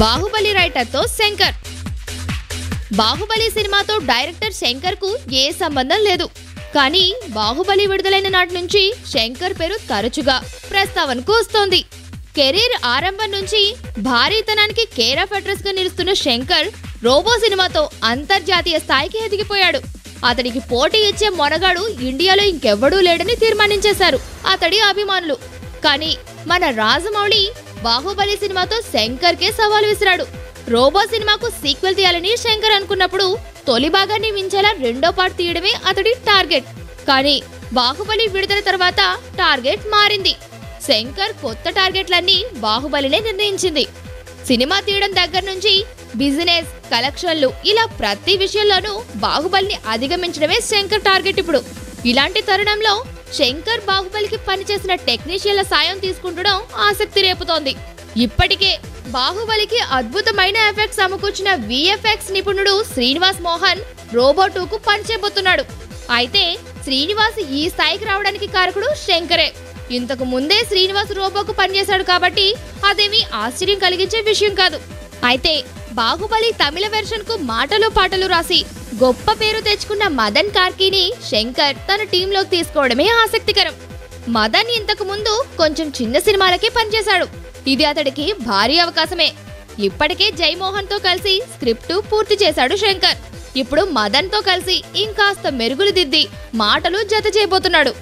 Baahubali writer తో శంకర్. బాహుబలి సినిమాతో director Shankar కు ఏ సంబంధం లేదు. కానీ బాహుబలి విడుదలైన నాటి నుంచి శంకర్ పేరు తరచుగా ప్రస్తావనకు వస్తోంది. కెరీర్ ఆరంభం నుంచి భారీతనానికి కేర్ ఆఫ్ అడ్రస్ గా నిలుస్తున్న శంకర్ రోబో సినిమాతో అంతర్జాతీయ స్థాయికి ఎదిగిపోయాడు. అతడికి పోటీ ఇచ్చే మొనగాడు ఇండియాలో ఇంకెవ్వడూ లేడని తీర్మానించేశారు అతడి అభిమానులు. కానీ మన రాజమౌళి బాహుబలి సినిమాతో శంకర్ కే సవాల్ విసిరాడు. రోబో సినిమాకు సీక్వెల్ తీయాలని శంకర్ అనుకున్నప్పుడు తొలి భాగాన్ని మించేలా రెండో పార్ట్ తీయడమే అతడి టార్గెట్. కానీ బాహుబలి విడుదల తర్వాత టార్గెట్ మారింది. శంకర్ కొత్త టార్గెట్లన్నీ బాహుబలినే నిర్ణయించింది. సినిమా తీయడం దగ్గర నుంచి బిజినెస్, కలెక్షన్లు ఇలా ప్రతి విషయంలోనూ బాహుబలిని అధిగమించడమే శంకర్ టార్గెట్ ఇప్పుడు. ఇలాంటి తరుణంలో శంకర్ బాహుబలికి పనిచేసిన టెక్నీషియన్ల సాయం తీసుకుంటడం ఆసక్తి రేపుతోంది. ఇప్పటికే బాహుబలికి అద్భుతమైన ఎఫెక్ట్స్ సమకూర్చిన విఎఫ్ఎక్స్ నిపుణుడు శ్రీనివాస్ మోహన్ రోబో 2కు పనిచేయబోతున్నాడు. అయితే శ్రీనివాస్ ఈ స్థాయికి రావడానికి కారకుడు శంకరే. ఇంతకు ముందే శ్రీనివాస్ రోబోకు పనిచేశాడు కాబట్టి అదేమీ ఆశ్చర్యం కలిగించే విషయం కాదు. అయితే బాహుబలి తమిళ వెర్షన్ కు మాటలు పాటలు రాసి గొప్ప పేరు తెచ్చుకున్న మదన్ కార్కీని శంకర్ తన టీంలోకి తీసుకోవడమే ఆసక్తికరం. మదన్ ఇంతకు ముందు కొంచెం చిన్న సినిమాలకే పనిచేశాడు. ఇది అతడికి భారీ అవకాశమే. ఇప్పటికే జైమోహన్ తో కలిసి స్క్రిప్ట్ పూర్తి చేశాడు శంకర్. ఇప్పుడు మదన్ తో కలిసి ఇంకాస్త మెరుగులు దిద్ది మాటలు జత చేయబోతున్నాడు.